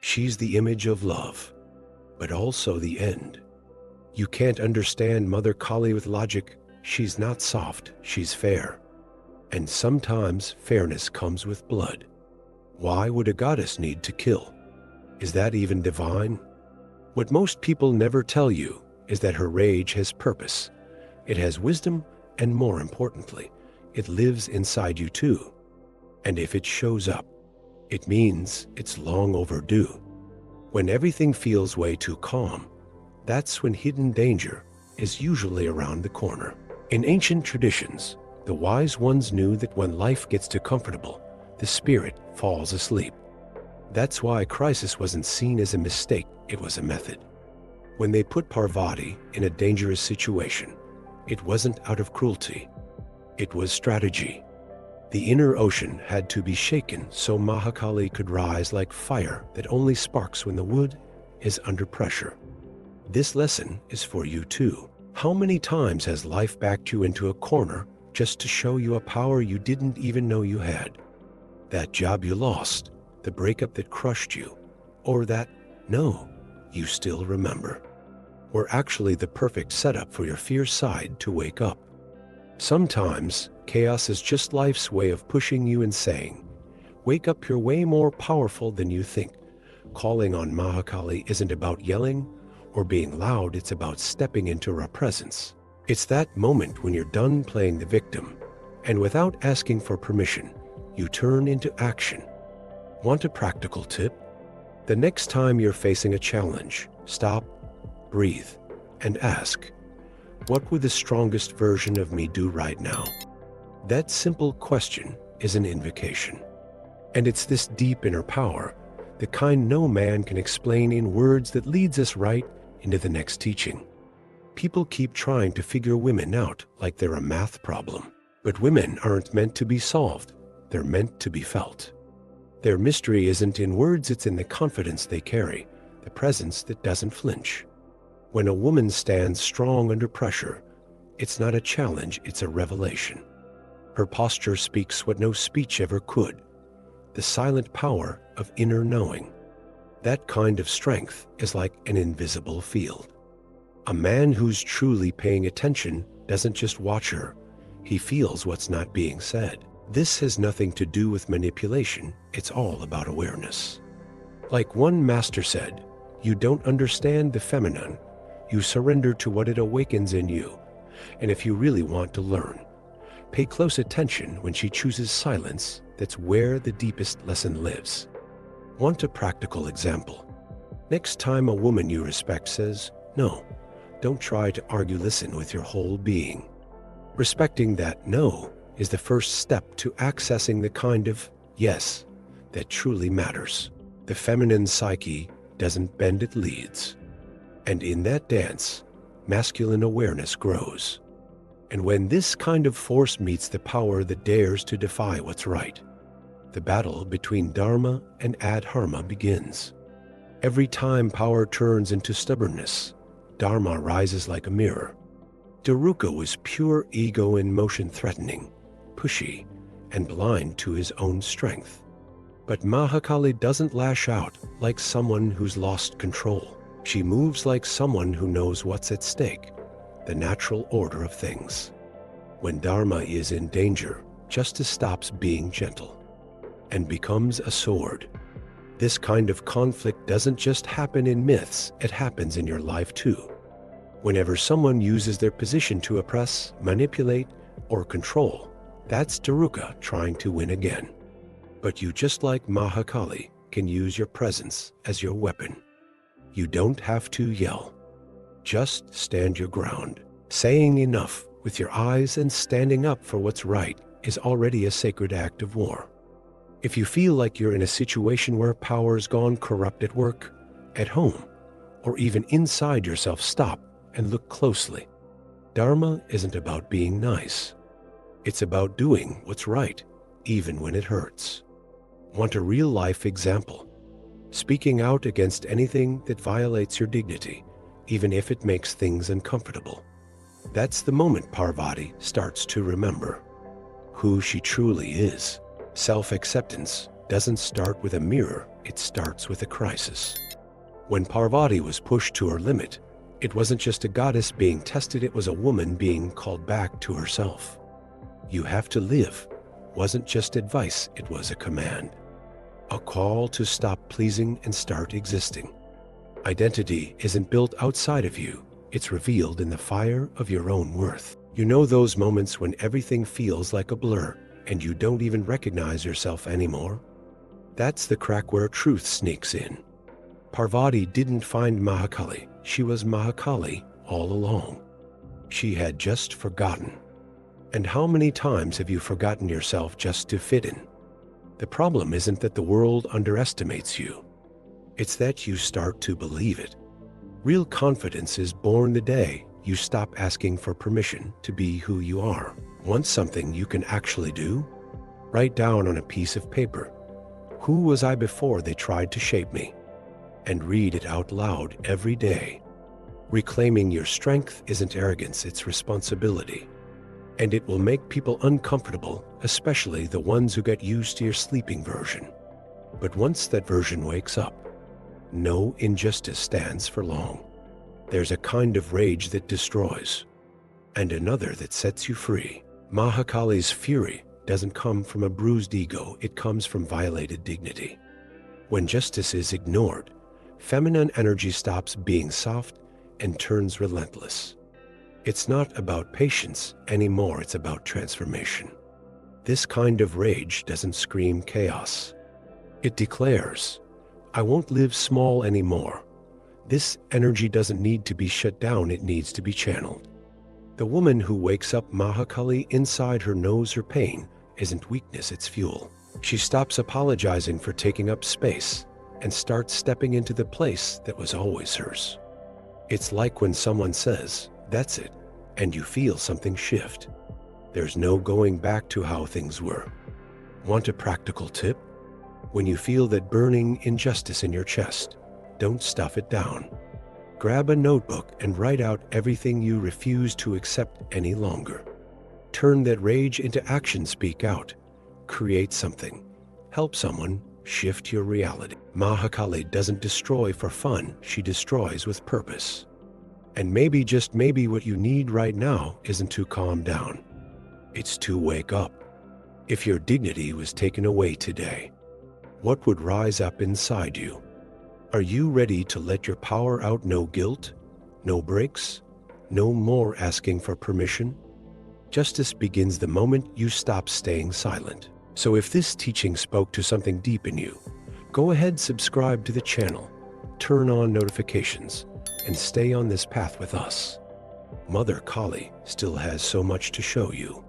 She's the image of love, but also the end. You can't understand Mother Kali with logic. She's not soft, she's fair. And sometimes fairness comes with blood. Why would a goddess need to kill? Is that even divine? What most people never tell you is that her rage has purpose. It has wisdom, and more importantly, it lives inside you too. And if it shows up, it means it's long overdue. When everything feels way too calm, that's when hidden danger is usually around the corner. In ancient traditions, the wise ones knew that when life gets too comfortable, the spirit falls asleep. That's why crisis wasn't seen as a mistake, it was a method. When they put Parvati in a dangerous situation, it wasn't out of cruelty, it was strategy. The inner ocean had to be shaken so Mahakali could rise like fire that only sparks when the wood is under pressure. This lesson is for you too. How many times has life backed you into a corner just to show you a power you didn't even know you had? That job you lost, the breakup that crushed you, or that no, you still remember, were actually the perfect setup for your fierce side to wake up. Sometimes, chaos is just life's way of pushing you and saying, wake up, you're way more powerful than you think. Calling on Mahakali isn't about yelling or being loud, it's about stepping into her presence. It's that moment when you're done playing the victim, and without asking for permission, you turn into action. Want a practical tip? The next time you're facing a challenge, stop, breathe, and ask, what would the strongest version of me do right now? That simple question is an invocation. And it's this deep inner power, the kind no man can explain in words, that leads us right into the next teaching. People keep trying to figure women out like they're a math problem. But women aren't meant to be solved, they're meant to be felt. Their mystery isn't in words, it's in the confidence they carry, the presence that doesn't flinch. When a woman stands strong under pressure, it's not a challenge, it's a revelation. Her posture speaks what no speech ever could, the silent power of inner knowing. That kind of strength is like an invisible field. A man who's truly paying attention doesn't just watch her, he feels what's not being said. This has nothing to do with manipulation, it's all about awareness. Like one master said, you don't understand the feminine, you surrender to what it awakens in you. And if you really want to learn, pay close attention when she chooses silence. That's where the deepest lesson lives. Want a practical example? Next time a woman you respect says, no, don't try to argue, listen with your whole being. Respecting that no is the first step to accessing the kind of yes that truly matters. The feminine psyche doesn't bend, it leads. And in that dance, masculine awareness grows. And when this kind of force meets the power that dares to defy what's right, the battle between Dharma and Adharma begins. Every time power turns into stubbornness, Dharma rises like a mirror. Daruka was pure ego in motion, threatening, pushy, and blind to his own strength. But Mahakali doesn't lash out like someone who's lost control. She moves like someone who knows what's at stake, the natural order of things. When Dharma is in danger, justice stops being gentle and becomes a sword. This kind of conflict doesn't just happen in myths, it happens in your life too. Whenever someone uses their position to oppress, manipulate, or control, that's Daruka trying to win again. But you, just like Mahakali, can use your presence as your weapon. You don't have to yell. Just stand your ground. Saying enough with your eyes and standing up for what's right is already a sacred act of war. If you feel like you're in a situation where power's gone corrupt at work, at home, or even inside yourself, stop and look closely. Dharma isn't about being nice. It's about doing what's right, even when it hurts. Want a real-life example? Speaking out against anything that violates your dignity, even if it makes things uncomfortable. That's the moment Parvati starts to remember who she truly is. Self-acceptance doesn't start with a mirror, it starts with a crisis. When Parvati was pushed to her limit, it wasn't just a goddess being tested, it was a woman being called back to herself. You have to live wasn't just advice, it was a command. A call to stop pleasing and start existing. Identity isn't built outside of you, it's revealed in the fire of your own worth. You know those moments when everything feels like a blur and you don't even recognize yourself anymore? That's the crack where truth sneaks in. Parvati didn't find Mahakali, she was Mahakali all along. She had just forgotten. And how many times have you forgotten yourself just to fit in? The problem isn't that the world underestimates you. It's that you start to believe it. Real confidence is born the day you stop asking for permission to be who you are. Want something you can actually do? Write down on a piece of paper, who was I before they tried to shape me? And read it out loud every day. Reclaiming your strength isn't arrogance, it's responsibility. And it will make people uncomfortable, especially the ones who get used to your sleeping version. But once that version wakes up, no injustice stands for long. There's a kind of rage that destroys, and another that sets you free. Mahakali's fury doesn't come from a bruised ego, it comes from violated dignity. When justice is ignored, feminine energy stops being soft and turns relentless. It's not about patience anymore, it's about transformation. This kind of rage doesn't scream chaos. It declares, I won't live small anymore. This energy doesn't need to be shut down, it needs to be channeled. The woman who wakes up Mahakali inside her knows her pain isn't weakness, it's fuel. She stops apologizing for taking up space and starts stepping into the place that was always hers. It's like when someone says, that's it, and you feel something shift. There's no going back to how things were. Want a practical tip? When you feel that burning injustice in your chest, don't stuff it down. Grab a notebook and write out everything you refuse to accept any longer. Turn that rage into action, speak out. Create something. Help someone, shift your reality. Mahakali doesn't destroy for fun, she destroys with purpose. And maybe, just maybe, what you need right now isn't to calm down. It's to wake up. If your dignity was taken away today, what would rise up inside you? Are you ready to let your power out? No guilt, no breaks, no more asking for permission? Justice begins the moment you stop staying silent. So if this teaching spoke to something deep in you, go ahead, subscribe to the channel, turn on notifications, and stay on this path with us. Mother Kali still has so much to show you.